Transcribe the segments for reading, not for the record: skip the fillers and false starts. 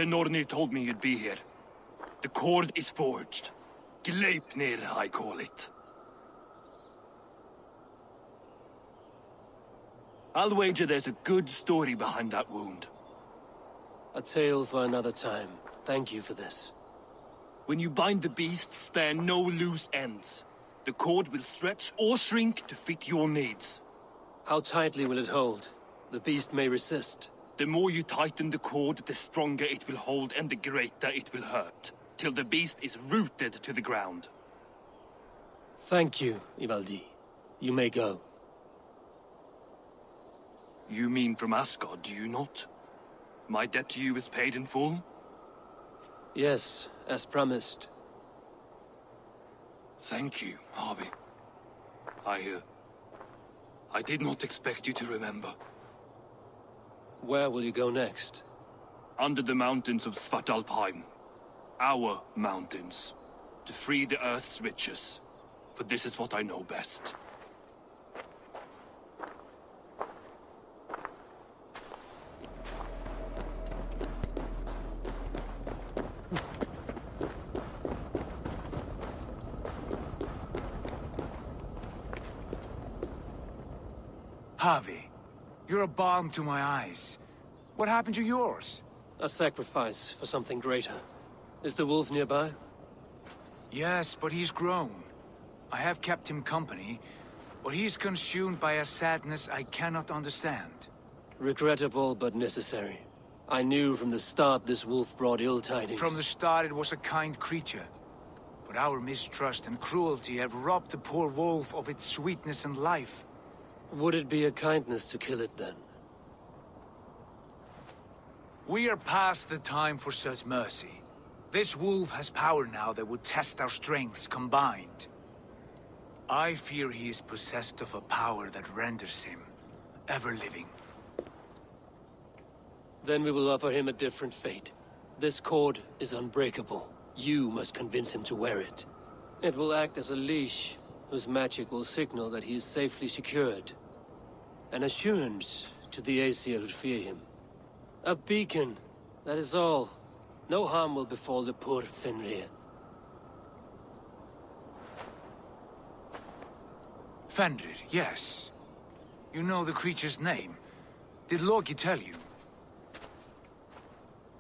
The Nornir told me you'd be here. The cord is forged. Gleipnir, I call it. I'll wager there's a good story behind that wound. A tale for another time. Thank you for this. When you bind the beast, spare no loose ends. The cord will stretch or shrink to fit your needs. How tightly will it hold? The beast may resist. The more you tighten the cord, the stronger it will hold and the greater it will hurt, till the beast is rooted to the ground. Thank you, Ivaldi. You may go. You mean from Asgard, do you not? My debt to you is paid in full? Yes, as promised. Thank you, Harvey. I did not expect you to remember. Where will you go next? Under the mountains of Svartalfheim. Our mountains. To free the Earth's riches. For this is what I know best. Harvey, you're a balm to my eyes. What happened to yours? A sacrifice for something greater. Is the wolf nearby? Yes, but he's grown. I have kept him company, but he's consumed by a sadness I cannot understand. Regrettable, but necessary. I knew from the start this wolf brought ill tidings. From the start it was a kind creature. But our mistrust and cruelty have robbed the poor wolf of its sweetness and life. Would it be a kindness to kill it, then? We are past the time for such mercy. This wolf has power now that would test our strengths combined. I fear he is possessed of a power that renders him ever-living. Then we will offer him a different fate. This cord is unbreakable. You must convince him to wear it. It will act as a leash, whose magic will signal that he is safely secured. An assurance to the Aesir who fear him. A beacon, that is all. No harm will befall the poor Fenrir. Fenrir, yes. You know the creature's name. Did Loki tell you?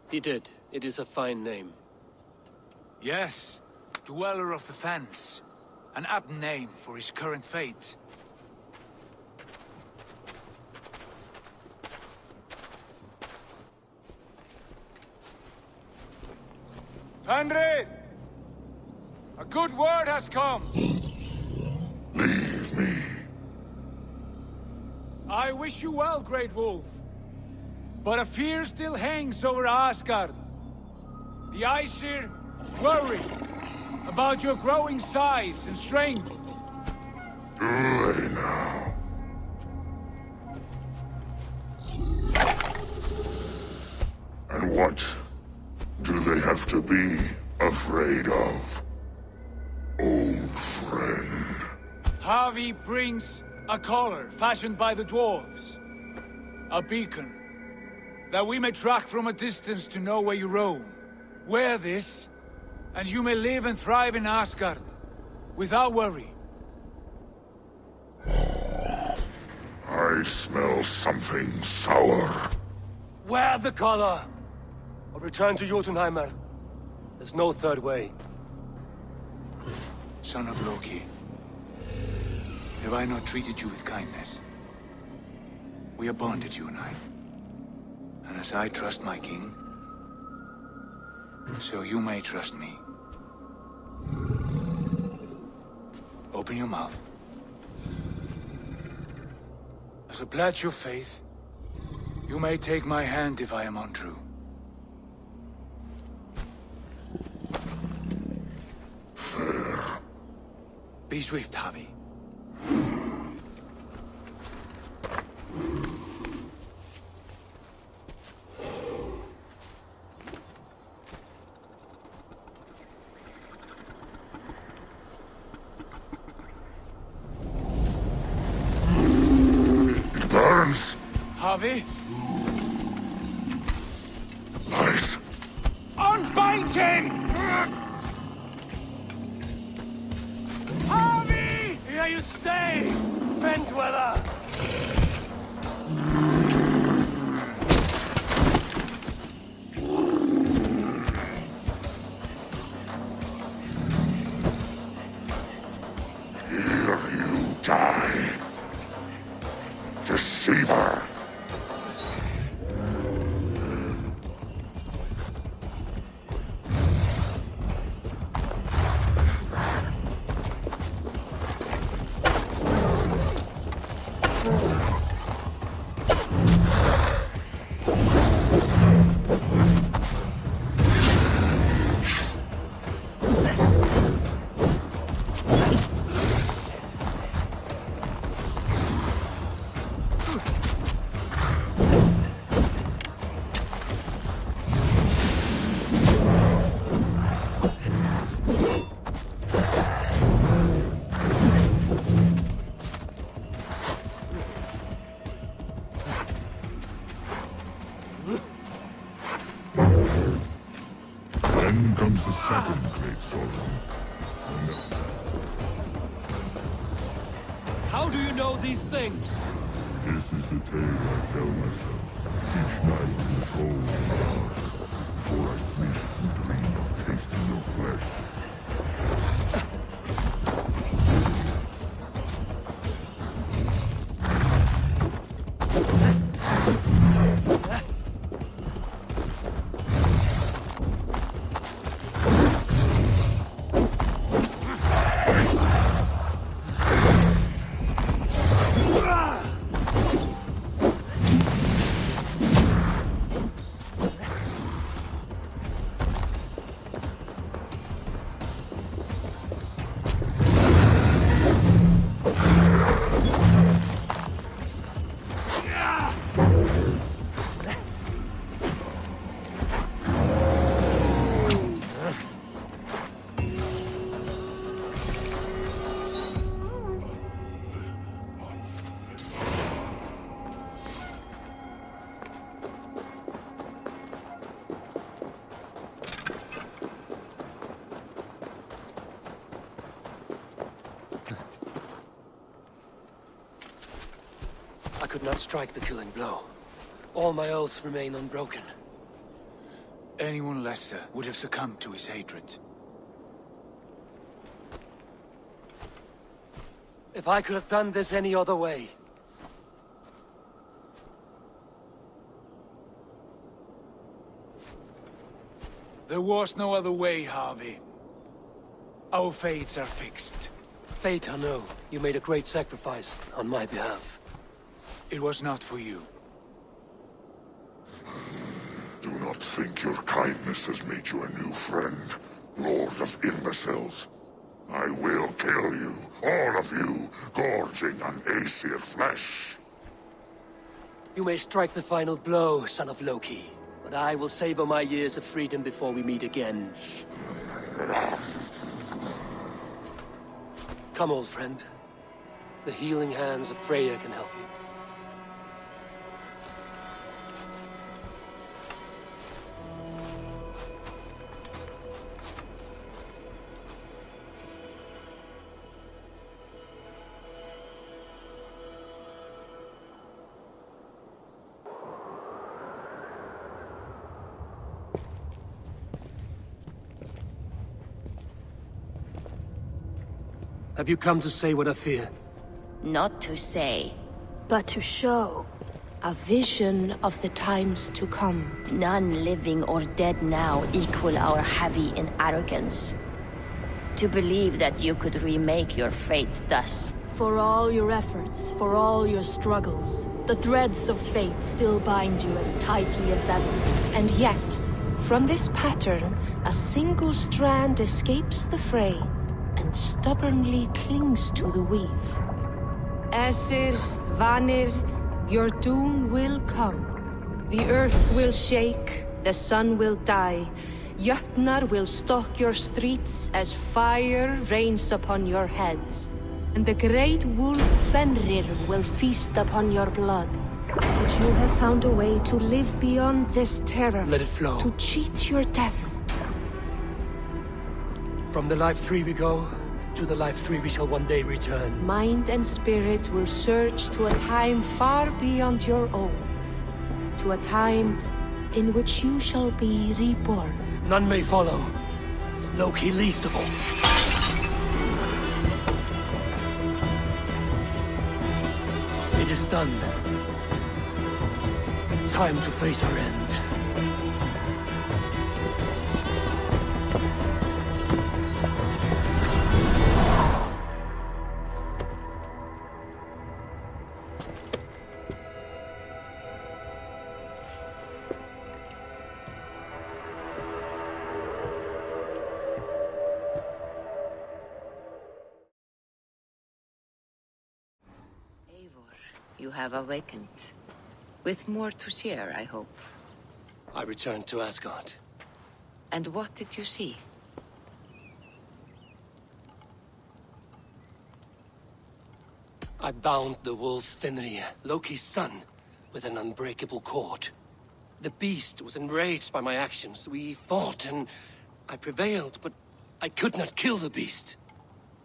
He did. It is a fine name. Yes. Dweller of the Fens. An apt name for his current fate. Fenrir! A good word has come! Leave me. I wish you well, Great Wolf. But a fear still hangs over Asgard. The Aesir worry about your growing size and strength. Do they now? And what do they have to be afraid of? Old friend. Harvey brings a collar fashioned by the dwarves. A beacon, that we may track from a distance to know where you roam. Wear this, and you may live and thrive in Asgard, without worry. I smell something sour. Wear the collar! Or return to Jotunheimer. There's no third way. Son of Loki, have I not treated you with kindness? We are bonded, you and I. And as I trust my king, so you may trust me. Open your mouth. As a pledge of faith, you may take my hand if I am untrue. Fair. Be swift, Harvey. It burns. Harvey? Light. King! Harvey! Here you stay, Fen Dweller! Here you die. Deceiver. Then comes the second great sorrow. How do you know these things? This is the tale I tell myself each night in the cold dark, before I sleep and dream of tasting your flesh. I could not strike the killing blow. All my oaths remain unbroken. Anyone lesser would have succumbed to his hatred. If I could have done this any other way. There was no other way, Harvey. Our fates are fixed. Fate, I know. You made a great sacrifice on my behalf. It was not for you. Do not think your kindness has made you a new friend, Lord of Imbeciles. I will kill you, all of you, gorging on Aesir flesh. You may strike the final blow, son of Loki. But I will savor my years of freedom before we meet again. Come, old friend. The healing hands of Freya can help you. Have you come to say what I fear? Not to say, but to show. a vision of the times to come. None living or dead now equal our heavy in arrogance. To believe that you could remake your fate thus. For all your efforts, for all your struggles, the threads of fate still bind you as tightly as ever. And yet, from this pattern, a single strand escapes the fray and stubbornly clings to the weave. Aesir, Vanir, your doom will come. The earth will shake, the sun will die. Jötnar will stalk your streets as fire rains upon your heads. And the great wolf Fenrir will feast upon your blood. But you have found a way to live beyond this terror. Let it flow. To cheat your death. From the life tree we go, to the life tree we shall one day return. Mind and spirit will surge to a time far beyond your own. To a time in which you shall be reborn. None may follow. Loki least of all. It is done. Time to face our end. You have awakened. With more to share, I hope. I returned to Asgard. And what did you see? I bound the wolf Fenrir, Loki's son, with an unbreakable cord. The beast was enraged by my actions. We fought, and I prevailed, but I could not kill the beast.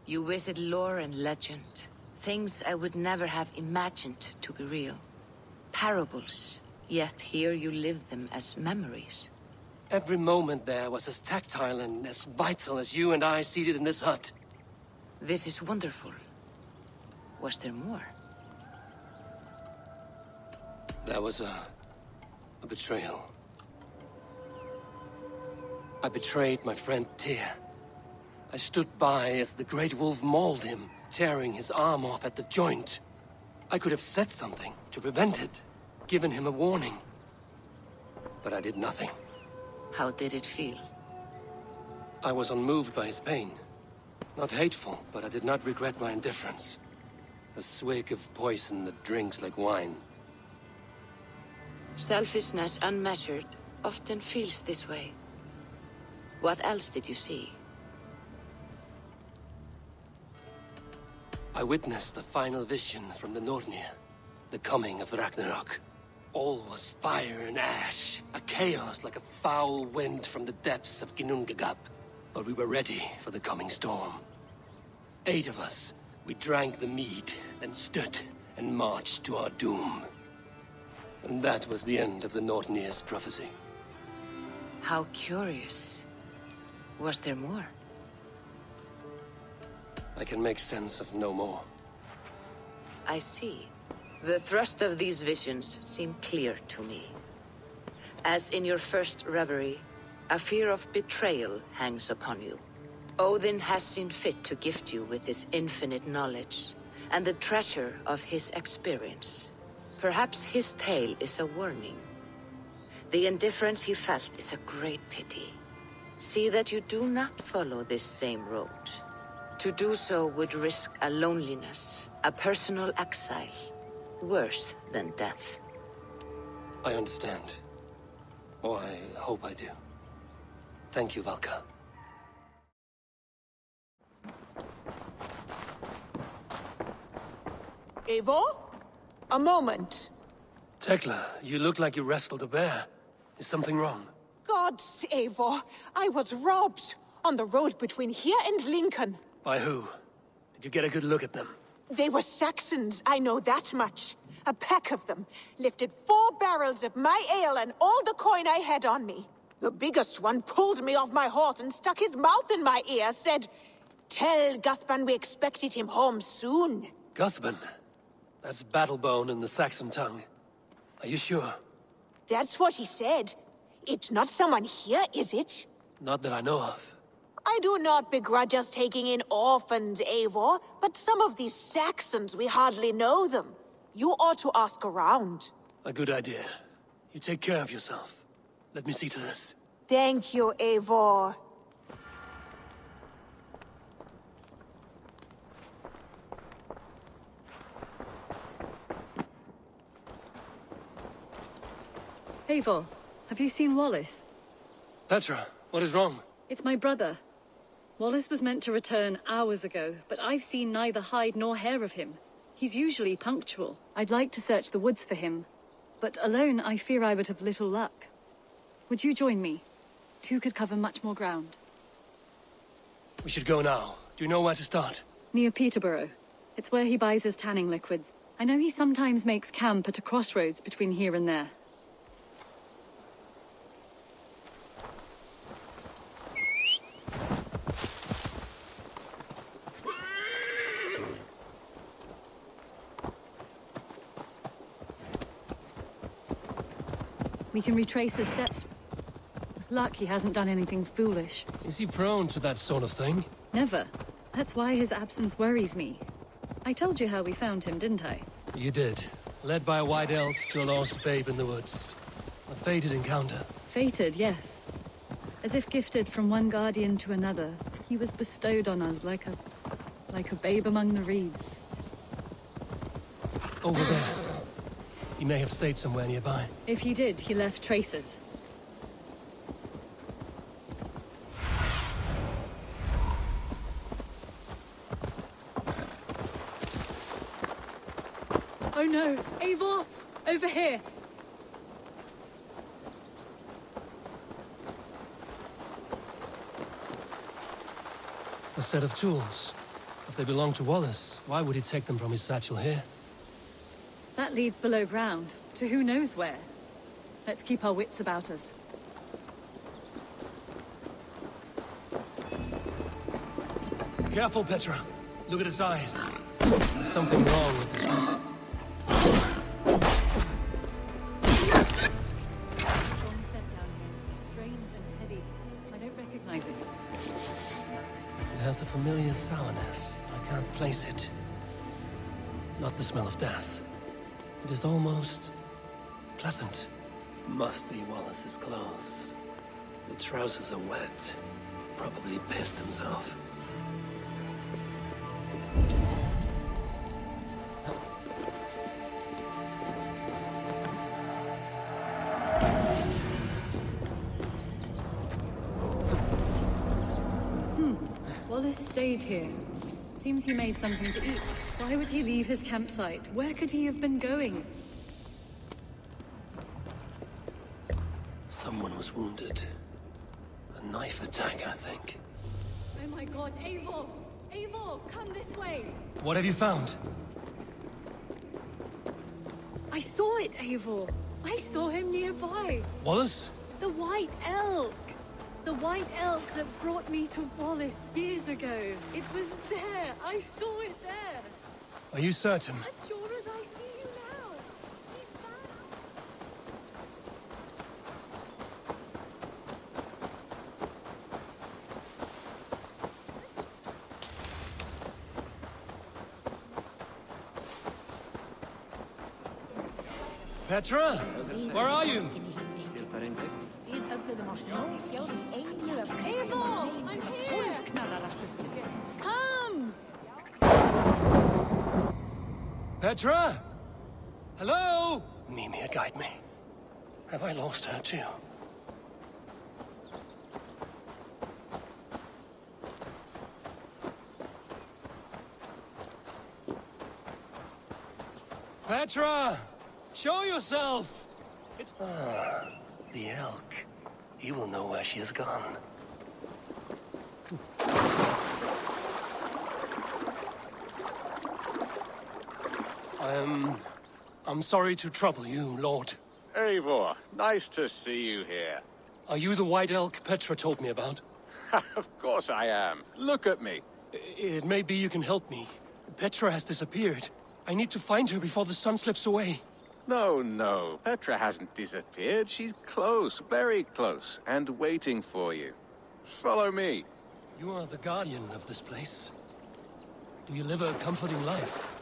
You visit lore and legend. Things I would never have imagined to be real. Parables, yet here you live them as memories. Every moment there was as tactile and as vital as you and I seated in this hut. This is wonderful. Was there more? There was a betrayal. I betrayed my friend Tyr. I stood by as the great wolf mauled him, tearing his arm off at the joint. I could have said something to prevent it, given him a warning. But I did nothing. How did it feel? I was unmoved by his pain. Not hateful, but I did not regret my indifference. A swig of poison that drinks like wine. Selfishness unmeasured often feels this way. What else did you see? I witnessed a final vision from the Nornir, the coming of Ragnarok. All was fire and ash, a chaos like a foul wind from the depths of Ginnungagap. But we were ready for the coming storm. 8 of us, we drank the mead, then stood and marched to our doom. And that was the end of the Nornir's prophecy. How curious. Was there more? I can make sense of no more. I see. The thrust of these visions seem clear to me. As in your first reverie, a fear of betrayal hangs upon you. Odin has seen fit to gift you with his infinite knowledge, and the treasure of his experience. Perhaps his tale is a warning. The indifference he felt is a great pity. See that you do not follow this same road. To do so would risk a loneliness, a personal exile, worse than death. I understand. Or I hope I do. Thank you, Valka. Eivor? A moment. Tekla, you look like you wrestled a bear. Is something wrong? Gods, Eivor, I was robbed on the road between here and Lincoln. By who? Did you get a good look at them? They were Saxons, I know that much. A pack of them lifted 4 barrels of my ale and all the coin I had on me. The biggest one pulled me off my horse and stuck his mouth in my ear, said, "Tell Guthban we expected him home soon." Guthban? That's Battlebone in the Saxon tongue. Are you sure? That's what he said. It's not someone here, is it? Not that I know of. I do not begrudge us taking in orphans, Eivor, but some of these Saxons, we hardly know them. You ought to ask around. A good idea. You take care of yourself. Let me see to this. Thank you, Eivor. Eivor, have you seen Wallace? Petra, what is wrong? It's my brother. Wallace was meant to return hours ago, but I've seen neither hide nor hair of him. He's usually punctual. I'd like to search the woods for him, but alone I fear I would have little luck. Would you join me? 2 could cover much more ground. We should go now. Do you know where to start? Near Peterborough. It's where he buys his tanning liquids. I know he sometimes makes camp at a crossroads between here and there. We can retrace his steps. With luck, he hasn't done anything foolish. Is he prone to that sort of thing? Never. That's why his absence worries me. I told you how we found him, didn't I? You did. Led by a white elk to a lost babe in the woods. A fated encounter. Fated, yes. As if gifted from one guardian to another, he was bestowed on us like a babe among the reeds. Over there. He may have stayed somewhere nearby. If he did, he left traces. Oh no! Eivor! Over here! A set of tools. If they belong to Wallace, why would he take them from his satchel here? That leads below ground, to who knows where. Let's keep our wits about us. Careful, Petra. Look at his eyes. There's something wrong with this one. It has a familiar sourness. I can't place it. Not the smell of death. It is almost pleasant. Must be Wallace's clothes. The trousers are wet. Probably pissed himself. Wallace stayed here. Seems he made something to eat. Why would he leave his campsite? Where could he have been going? Someone was wounded. A knife attack, I think. Oh my god, Eivor! Eivor, come this way! What have you found? I saw it, Eivor! I saw him nearby! Wallace? The White Elk! The White Elk that brought me to Wallace years ago. It was there! I saw it there! Are you certain? As sure as I see you now! Petra? Where are you? Eivor! I'm here! Come! Petra? Hello? Mimir, guide me. Have I lost her too? Petra! Show yourself! It's... Ah, the elk. He will know where she has gone. I'm sorry to trouble you, Lord. Eivor, nice to see you here. Are you the White Elk Petra told me about? Of course I am. Look at me. It may be you can help me. Petra has disappeared. I need to find her before the sun slips away. No. Petra hasn't disappeared. She's close, very close, and waiting for you. Follow me. You are the guardian of this place. Do you live a comforting life?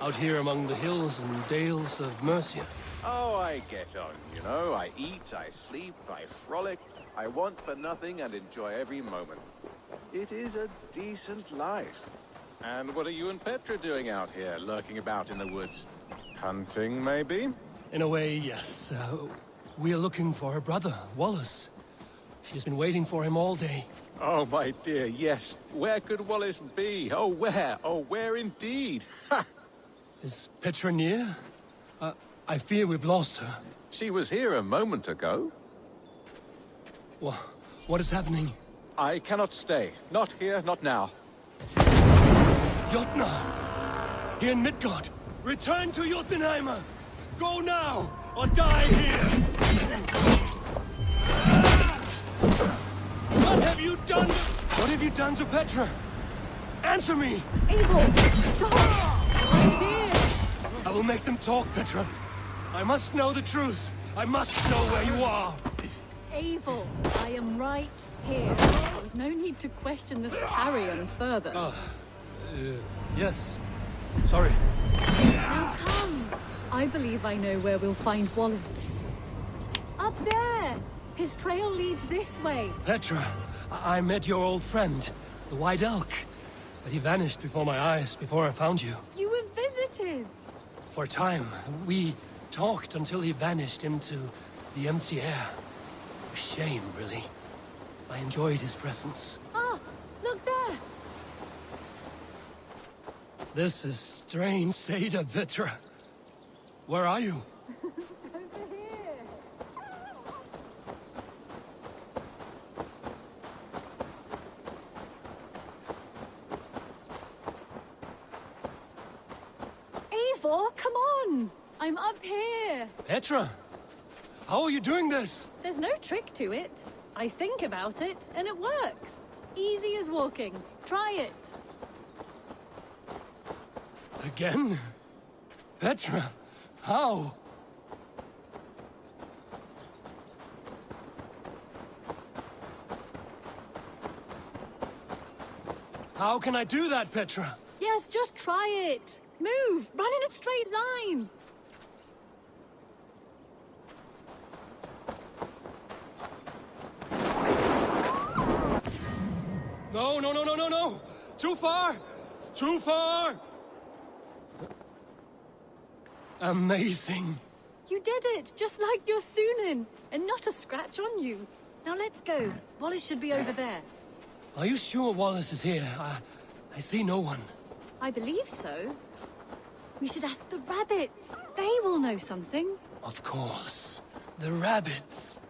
Out here among the hills and dales of Mercia? Oh, I get on, you know. I eat, I sleep, I frolic. I want for nothing and enjoy every moment. It is a decent life. And what are you and Petra doing out here, lurking about in the woods? Hunting, maybe? In a way, yes. We are looking for her brother, Wallace. She's been waiting for him all day. Oh, my dear, yes. Where could Wallace be? Oh, where? Oh, where indeed? Ha! Is Petra near? I fear we've lost her. She was here a moment ago. What is happening? I cannot stay. Not here, not now. Jotnar! Here in Midgard! Return to Jotunheimer! Go now, or die here! What have you done? What have you done to Petra? Answer me! Eivor, stop! I'm here! I will make them talk, Petra. I must know the truth. I must know where you are. Eivor, I am right here. There was no need to question this carrion further. Yes. Sorry. Now come! I believe I know where we'll find Wallace. Up there! His trail leads this way. Petra, I met your old friend, the White Elk. But he vanished before my eyes, before I found you. You were visited! For a time, we talked until he vanished into the empty air. A shame, really. I enjoyed his presence. Ah! Look there! This is strange, Seda, Petra. Where are you? Over here! Eivor, come on! I'm up here! Petra! How are you doing this? There's no trick to it. I think about it, and it works. Easy as walking. Try it. Again? Petra, how? How can I do that, Petra? Yes, just try it. Move! Run in a straight line! No, no, no, no, no, no! Too far! Too far! Amazing. You did it, just like your Sunan, and not a scratch on you. Now let's go. Wallace should be over there. Are you sure Wallace is here? I see no one. I believe so. We should ask the rabbits. They will know something. Of course. The rabbits.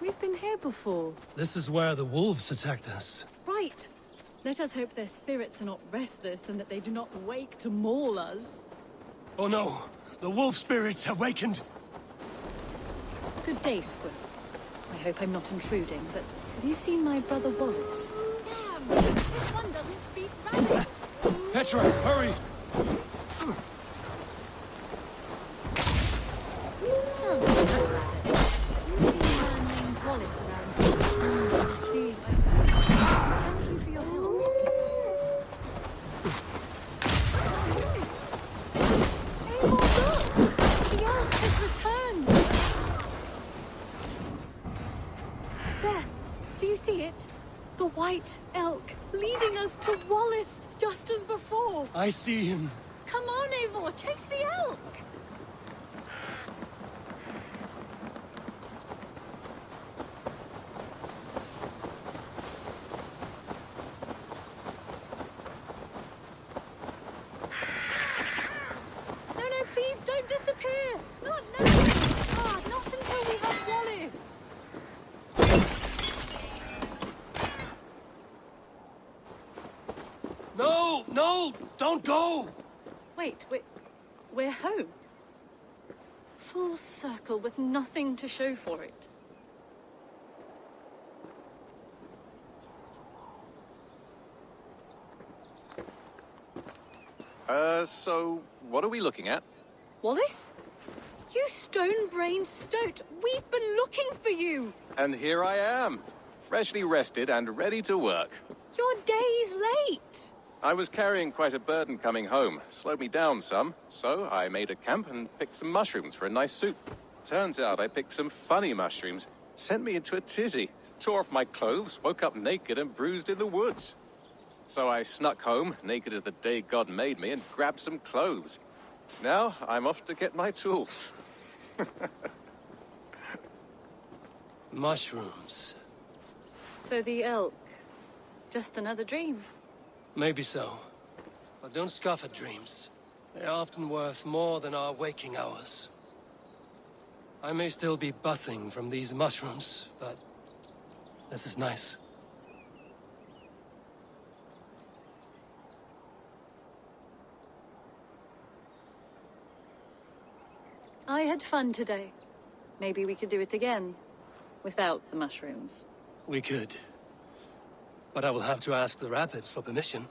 We've been here before. This is where the wolves attacked us. Right. Let us hope their spirits are not restless and that they do not wake to maul us. Oh no! The wolf spirits have wakened! Good day, Squirrel. I hope I'm not intruding, but have you seen my brother Wallace? Damn! This one doesn't speak rabbit! Petra, hurry! Tell me, rabbit. Have you seen a man named Wallace around here? I see, I see. Thank you for your help. Eivor, look! The elk has returned! There! Do you see it? The white elk, leading us to Wallace, just as before. I see him. Come on, Eivor, chase the elk! No, no, please don't disappear! Not now! Ah, not until we have Wallace! No! No! Don't go! Wait, we're home. Full circle with nothing to show for it. So what are we looking at? Wallace? You stone-brained stoat! We've been looking for you! And here I am, freshly rested and ready to work. You're days late! I was carrying quite a burden coming home. Slowed me down some, so I made a camp and picked some mushrooms for a nice soup. Turns out I picked some funny mushrooms. Sent me into a tizzy. Tore off my clothes, woke up naked and bruised in the woods. So I snuck home, naked as the day God made me, and grabbed some clothes. Now I'm off to get my tools. Mushrooms. So the elk, just another dream. Maybe so. But don't scoff at dreams. They're often worth more than our waking hours. I may still be buzzing from these mushrooms, but this is nice. I had fun today. Maybe we could do it again. Without the mushrooms. We could. But I will have to ask the rapids for permission.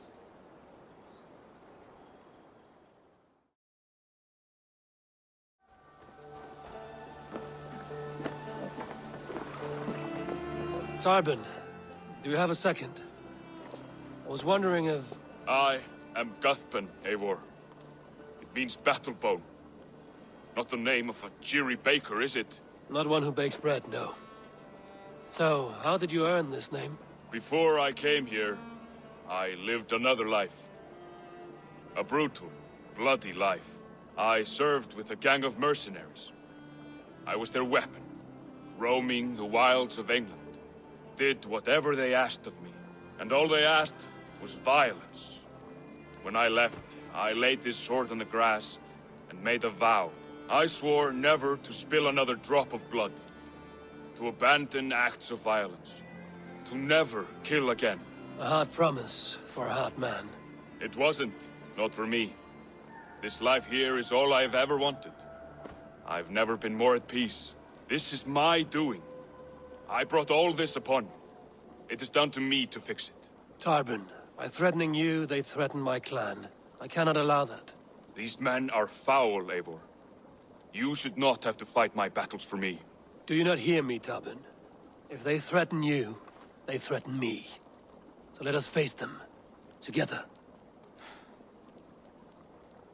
Tarbin, do you have a second? I was wondering if... I am Guthpen, Eivor. It means battlebone. Not the name of a cheery baker, is it? Not one who bakes bread, no. So, how did you earn this name? Before I came here, I lived another life. A brutal, bloody life. I served with a gang of mercenaries. I was their weapon, roaming the wilds of England. Did whatever they asked of me, and all they asked was violence. When I left, I laid this sword on the grass and made a vow. I swore never to spill another drop of blood, to abandon acts of violence, to never kill again. A hard promise for a hard man. It wasn't, not for me. This life here is all I've ever wanted. I've never been more at peace. This is my doing. I brought all this upon me. It is down to me to fix it. Tarbin, by threatening you, they threaten my clan. I cannot allow that. These men are foul, Eivor. You should not have to fight my battles for me. Do you not hear me, Tarbin? If they threaten you, they threaten me. So let us face them. Together.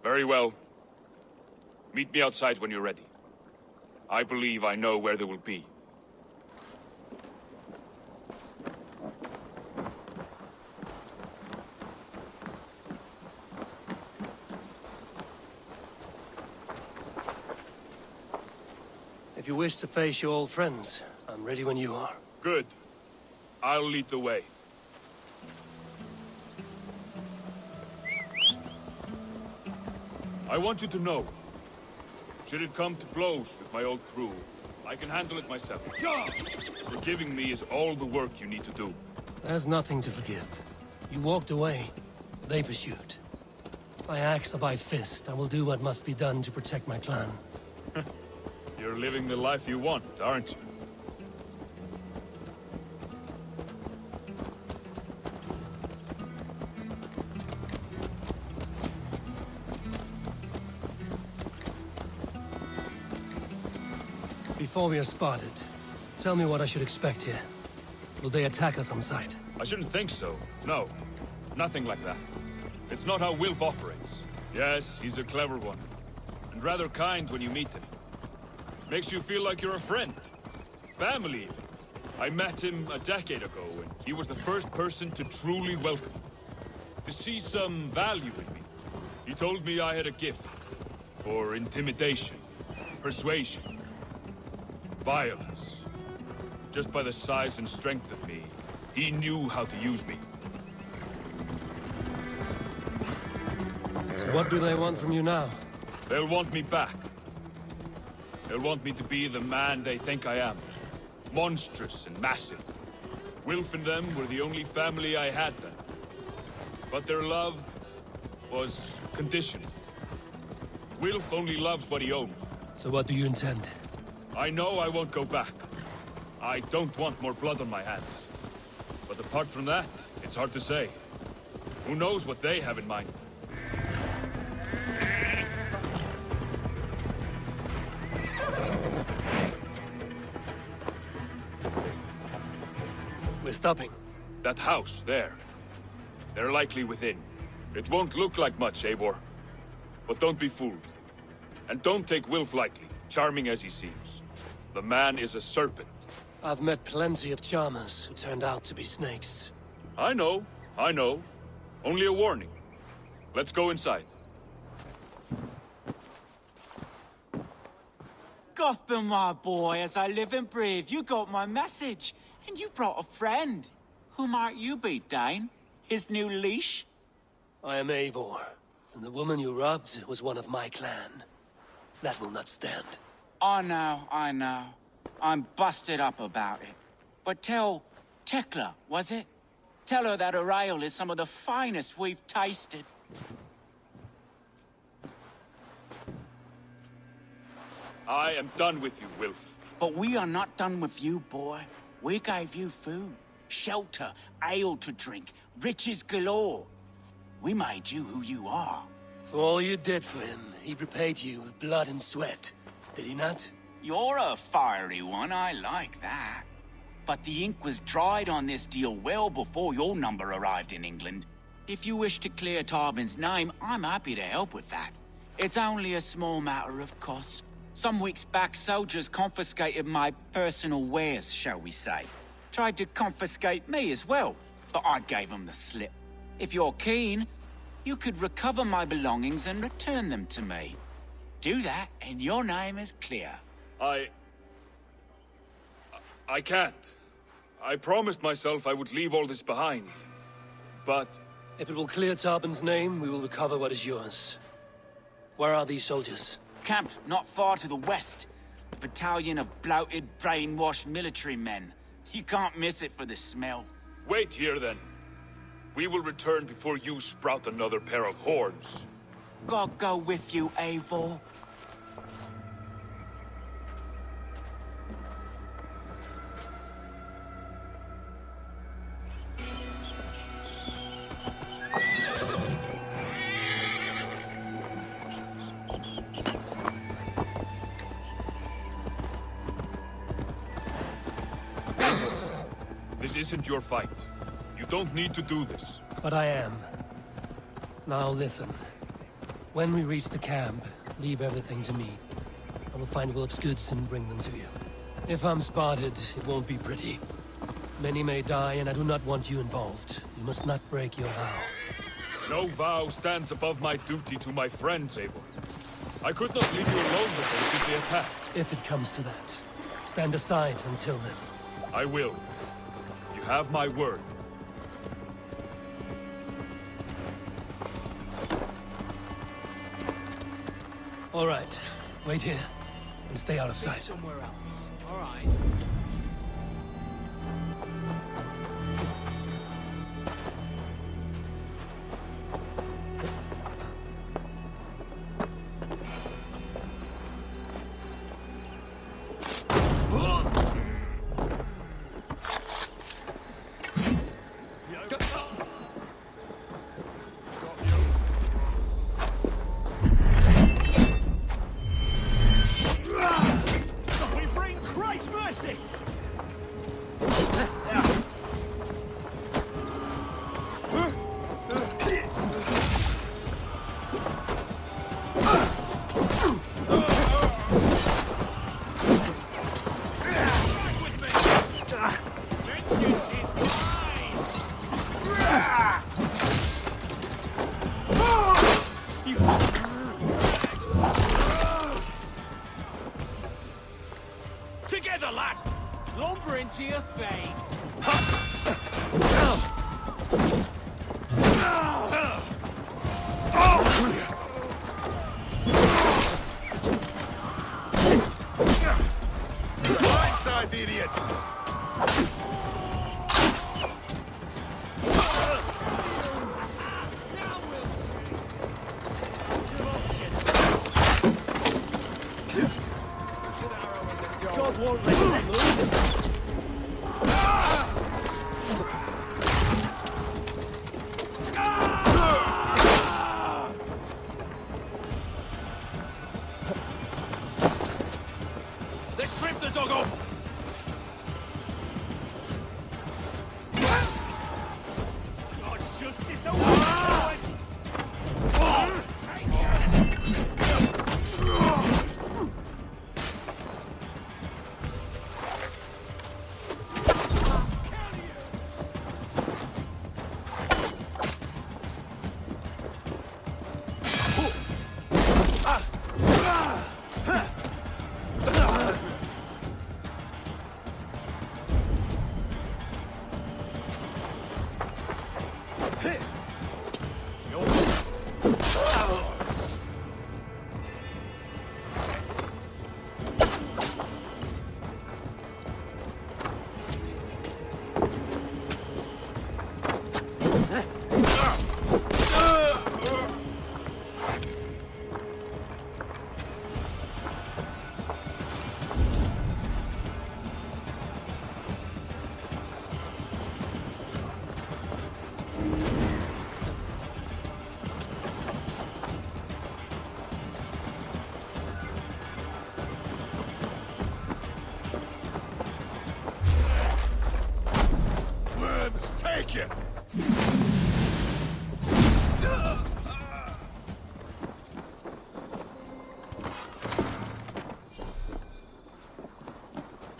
Very well. Meet me outside when you're ready. I believe I know where they will be. If you wish to face your old friends, I'm ready when you are. Good. I'll lead the way. I want you to know, should it come to blows with my old crew, I can handle it myself. Forgiving me is all the work you need to do. There's nothing to forgive. You walked away. They pursued. By axe or by fist, I will do what must be done to protect my clan. You're living the life you want, aren't you? Before we are spotted, tell me what I should expect here. Will they attack us on sight? I shouldn't think so. No. Nothing like that. It's not how Wilf operates. Yes, he's a clever one. And rather kind when you meet him. Makes you feel like you're a friend. Family, even. I met him a decade ago, and he was the first person to truly welcome me. To see some value in me. He told me I had a gift. For intimidation. Persuasion. Violence. Just by the size and strength of me, he knew how to use me. So what do they want from you now? They'll want me back. They'll want me to be the man they think I am. Monstrous and massive. Wilf and them were the only family I had then. But their love was conditional. Wilf only loves what he owns. So what do you intend? I know I won't go back. I don't want more blood on my hands. But apart from that, it's hard to say. Who knows what they have in mind? We're stopping. That house, there. They're likely within. It won't look like much, Eivor. But don't be fooled. And don't take Wilf lightly, charming as he seems. The man is a serpent. I've met plenty of charmers who turned out to be snakes. I know. Only a warning. Let's go inside. Guthpen, my boy, as I live and breathe, you got my message. And you brought a friend. Who might you be, Dane? His new leash? I am Eivor, And the woman you robbed was one of my clan. That will not stand. I know. I'm busted up about it. But tell Tekla, was it? Tell her that her ale is some of the finest we've tasted. I am done with you, Wilf. But we are not done with you, boy. We gave you food, shelter, ale to drink, riches galore. We made you who you are. For all you did for him, he repaid you with blood and sweat. Did he not? You're a fiery one, I like that. But the ink was dried on this deal well before your number arrived in England. If you wish to clear Tarbin's name, I'm happy to help with that. It's only a small matter of cost. Some weeks back, soldiers confiscated my personal wares, shall we say. Tried to confiscate me as well, but I gave them the slip. If you're keen, you could recover my belongings and return them to me. Do that, and your name is clear. I can't. I promised myself I would leave all this behind. But... If it will clear Tarbin's name, we will recover what is yours. Where are these soldiers? Camped not far to the west. A battalion of bloated, brainwashed military men. You can't miss it for the smell. Wait here, then. We will return before you sprout another pair of horns. God go with you, Eivor. This isn't your fight. You don't need to do this. But I am. Now listen. When we reach the camp, leave everything to me. I will find Wilf's goods and bring them to you. If I'm spotted, it won't be pretty. Many may die, and I do not want you involved. You must not break your vow. No vow stands above my duty to my friends, Eivor. I could not leave you alone with them should they attack. If it comes to that, stand aside until then. I will. You have my word. All right. Wait here. And stay out of sight. Somewhere else. All right. Together, lad! Lumber into your fate! Blindside, idiot! God won't let us lose! Let's strip the dog off! God's justice away!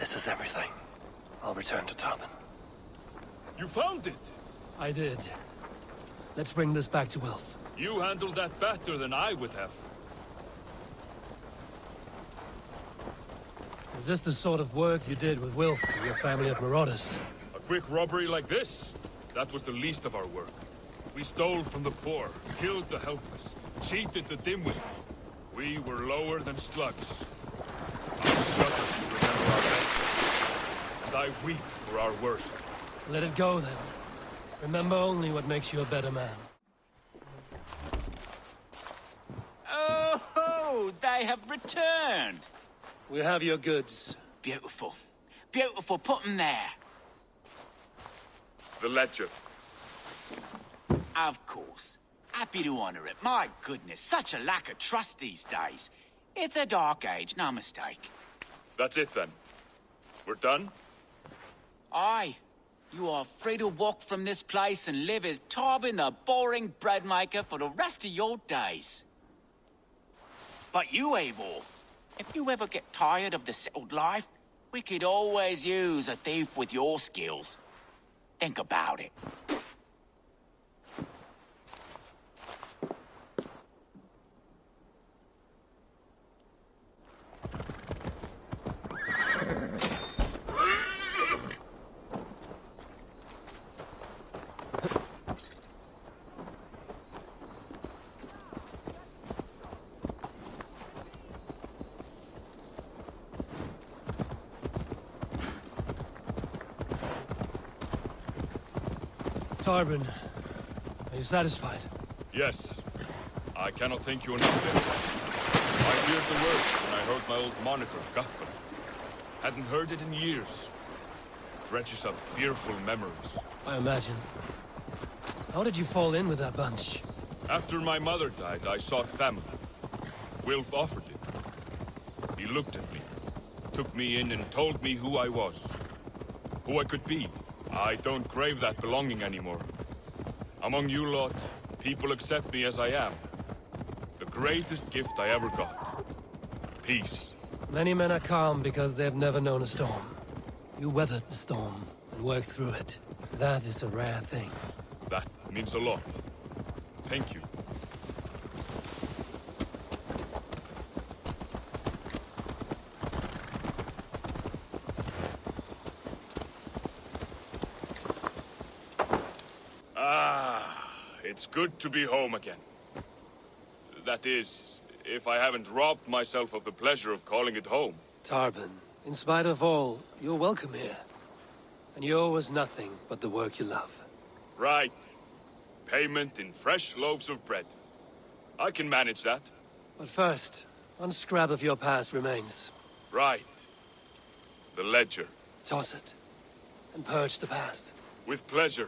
This is everything. I'll return to Tarban. You found it! I did. Let's bring this back to Wilf. You handled that better than I would have. Is this the sort of work you did with Wilf and your family of marauders? A quick robbery like this? That was the least of our work. We stole from the poor, killed the helpless, cheated the dimwit. We were lower than slugs. I shudder to remember our best, and I weep for our worst. Let it go, then. Remember only what makes you a better man. Oh, they have returned! We have your goods. Beautiful. Beautiful, put them there. The ledger. Of course. Happy to honor it. My goodness, such a lack of trust these days. It's a dark age, no mistake. That's it then. We're done? Aye. You are free to walk from this place and live as Tarbin the boring bread maker for the rest of your days. But you, Eivor, if you ever get tired of the settled life, we could always use a thief with your skills. Think about it. Tarbin, are you satisfied? Yes. I cannot thank you enough, David. I feared the worst when I heard my old moniker, Guthman. Hadn't heard it in years. Dredges up fearful memories. I imagine. How did you fall in with that bunch? After my mother died, I sought family. Wilf offered it. He looked at me, took me in and told me who I was. Who I could be. I don't crave that belonging anymore. Among you lot, people accept me as I am. The greatest gift I ever got. Peace. Many men are calm because they've never known a storm. You weathered the storm and worked through it. That is a rare thing. That means a lot. Thank you. It's good to be home again. That is, if I haven't robbed myself of the pleasure of calling it home. Tarbin, in spite of all, you're welcome here. And you owe us nothing but the work you love. Right. Payment in fresh loaves of bread. I can manage that. But first, one scrap of your past remains. Right. The ledger. Toss it. And purge the past. With pleasure.